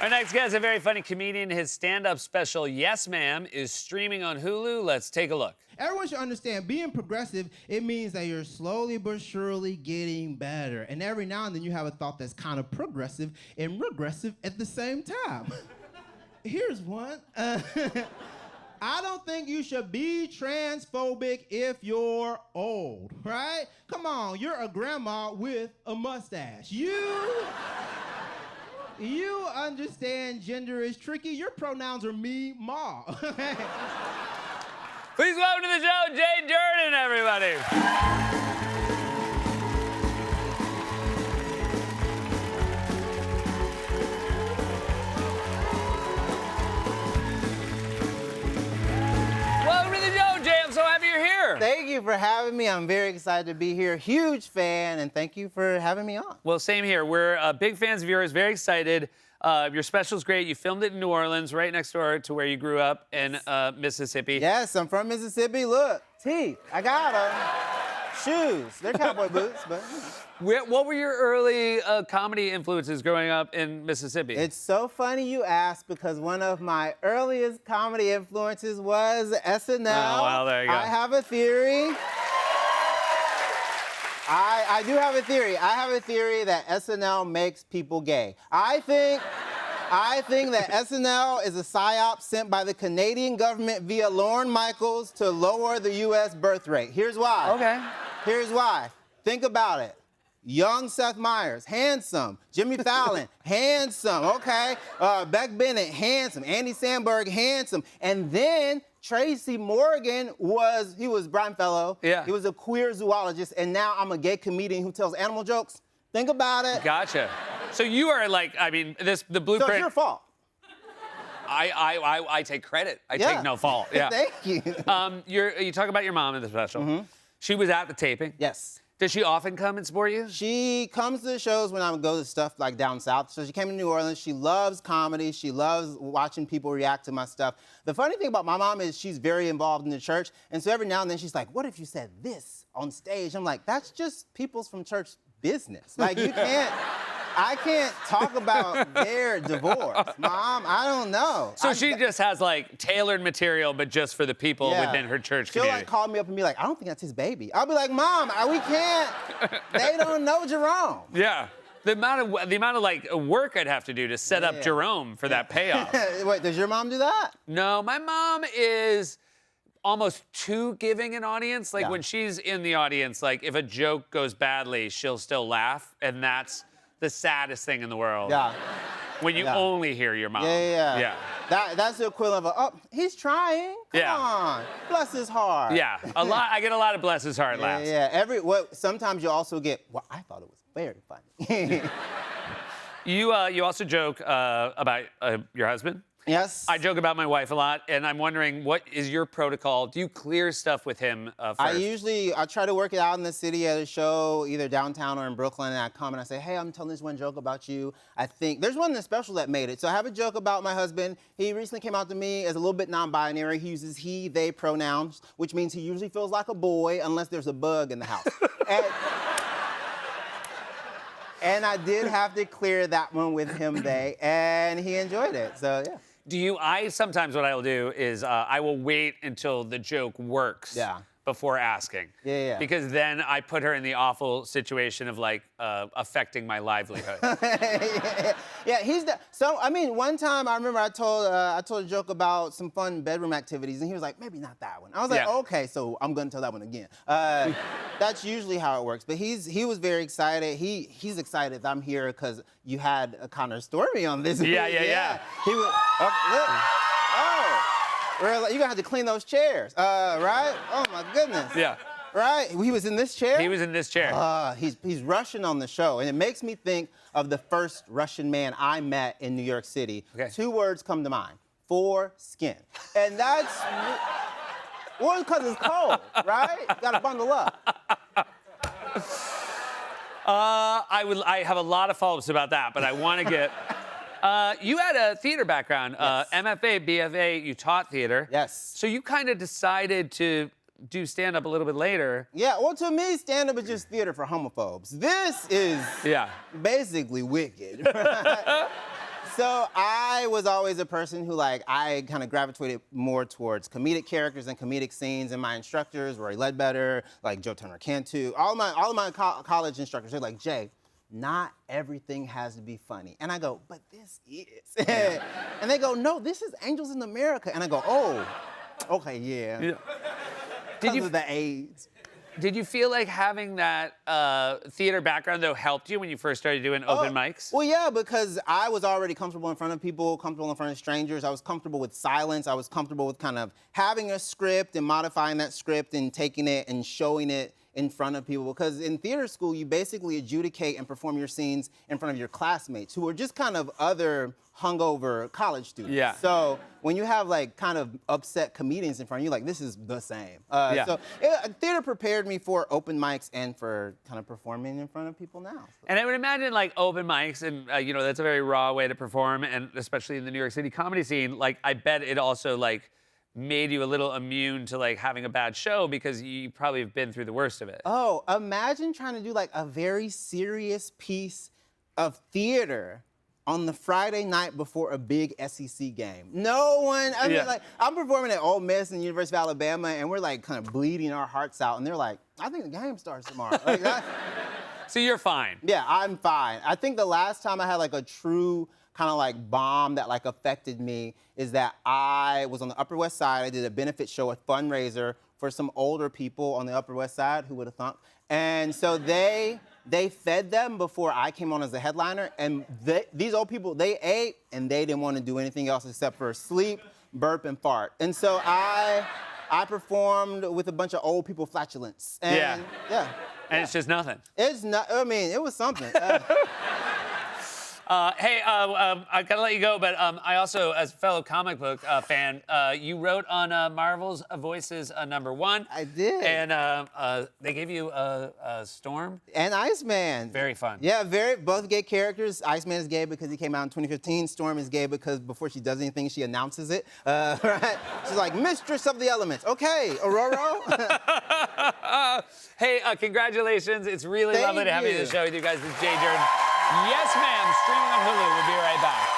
Our next guest is a very funny comedian. His stand-up special, Yes Ma'am, is streaming on Hulu. Let's take a look. Everyone should understand, being progressive, it means that you're slowly but surely getting better. And every now and then you have a thought that's kind of progressive and regressive at the same time. Here's one. I don't think you should be transphobic if you're old, right? Come on, you're a grandma with a mustache. You understand gender is tricky. Your pronouns are me, ma. Please welcome to the show, Jay Jordan, everybody. Welcome to the show, Jay. I'm so happy you're here. Thank you for having me. I'm very excited to be here. Huge fan, and thank you for having me on. Well, same here. We're big fans of yours, very excited. Your special's great. You filmed it in New Orleans, right next door to where you grew up in Mississippi. Yes, I'm from Mississippi. Look, teeth, I got them. Shoes, they're cowboy boots, but... What were your early comedy influences growing up in Mississippi? It's so funny you ask because one of my earliest comedy influences was SNL. Oh, well, there you go. I have a theory. I do have a theory. I have a theory that SNL makes people gay. I think that SNL is a psyop sent by the Canadian government via Lorne Michaels to lower the U.S. birth rate. Here's why. Okay. Here's why. Think about it. Young Seth Meyers, handsome. Jimmy Fallon, handsome, okay? Beck Bennett, handsome. Andy Samberg, handsome. And then Tracy Morgan was Brian Fellow. Yeah. He was a queer zoologist, and now I'm a gay comedian who tells animal jokes. Think about it. Gotcha. So you are like, I mean, the blueprint. So it's your fault. I take credit. I take no fault. Yeah. Thank you. You talk about your mom in the special. Mm-hmm. She was at the taping. Yes. Does she often come and support you? She comes to the shows when I would go to stuff like down south. So she came to New Orleans. She loves comedy. She loves watching people react to my stuff. The funny thing about my mom is she's very involved in the church. And so every now and then she's like, what if you said this on stage? I'm like, that's just people's from church business. Like, I can't talk about their divorce. Mom, I don't know. So she just has like tailored material, but just for the people within her church She'll community. like call me up and be like, I don't think that's his baby. I'll be like, Mom, we can't. They don't know Jerome. Yeah. The amount of like work I'd have to do to set up Jerome for that payoff. Wait, does your mom do that? No, my mom is almost too giving an audience. Like when she's in the audience, like if a joke goes badly, she'll still laugh, and that's the saddest thing in the world. Yeah. When you only hear your mom. Yeah. That's the equivalent of, oh, he's trying. Come on. Bless his heart. Yeah. I get a lot of bless his heart laughs. Yeah. Sometimes you also get, well, I thought it was very funny. You also joke about your husband. Yes. I joke about my wife a lot, and I'm wondering, what is your protocol? Do you clear stuff with him first? I try to work it out in the city at a show, either downtown or in Brooklyn, and I come and I say, hey, I'm telling this one joke about you. I think, there's one in the special that made it. So I have a joke about my husband. He recently came out to me as a little bit non-binary. He uses he, they pronouns, which means he usually feels like a boy unless there's a bug in the house. And I did have to clear that one with him, they, and he enjoyed it, so yeah. Sometimes what I will do is I will wait until the joke works before asking. Yeah. Because then I put her in the awful situation of like affecting my livelihood. One time I remember I told a joke about some fun bedroom activities, and he was like, maybe not that one. I was like, okay, so I'm gonna tell that one again. That's usually how it works. But he was very excited. He's excited that I'm here because you had a kind of story on this. Yeah. He was, look. You're gonna have to clean those chairs, right? Oh my goodness. Yeah. Right? He was in this chair? He was in this chair. He's Russian on the show, and it makes me think of the first Russian man I met in New York City. Okay. 2 words come to mind: foreskin. And that's, well, because it's cold, right? You gotta bundle up. I have a lot of follow-ups about that, but I want to get... You had a theater background, MFA, BFA, you taught theater. Yes. So you kind of decided to do stand-up a little bit later. Yeah, well, to me, stand-up is just theater for homophobes. This is basically wicked. So I was always a person who, like, I kind of gravitated more towards comedic characters and comedic scenes. And my instructors, Rory Ledbetter, like Joe Turner Cantu, all of my college instructors, they're like, Jay, not everything has to be funny. And I go, but this is. And they go, no, this is Angels in America. And I go, oh, okay, yeah. Did you the AIDS? Did you feel like having that theater background, though, helped you when you first started doing open mics? Well, yeah, because I was already comfortable in front of people, comfortable in front of strangers. I was comfortable with silence. I was comfortable with kind of having a script and modifying that script and taking it and showing it in front of people. Because in theater school, you basically adjudicate and perform your scenes in front of your classmates who are just kind of other hungover college students. Yeah. So when you have like kind of upset comedians in front of you, like this is the same. So theater prepared me for open mics and for kind of performing in front of people now. So. And I would imagine like open mics, and you know, that's a very raw way to perform, and especially in the New York City comedy scene. Like I bet it also like made you a little immune to like having a bad show because you probably have been through the worst of it. Oh, imagine trying to do like a very serious piece of theater on the Friday night before a big SEC game. No one, I mean, like, I'm performing at Ole Miss and University of Alabama, and we're like kind of bleeding our hearts out, and they're like, I think the game starts tomorrow. Like, So you're fine. Yeah, I'm fine. I think the last time I had like a true kind of like bomb that like affected me is that I was on the Upper West Side. I did a benefit show, a fundraiser for some older people on the Upper West Side, who would have thunk. And so they fed them before I came on as a headliner, and these old people, they ate and they didn't want to do anything else except for sleep, burp, and fart. And so I performed with a bunch of old people flatulence. And, yeah. And it's just nothing. It's not, I mean, it was something. Hey, I gotta let you go, but I also, as a fellow comic book fan, you wrote on Marvel's Voices #1. I did. And they gave you Storm. And Iceman. Very fun. Yeah, both gay characters. Iceman is gay because he came out in 2015. Storm is gay because before she does anything, she announces it. Right? She's like, Mistress of the Elements. Okay, Aurora. Hey, congratulations. It's really lovely to have you on the show with you guys. This is Jay Jordan. Yes, ma'am. Streaming on Hulu. We'll be right back.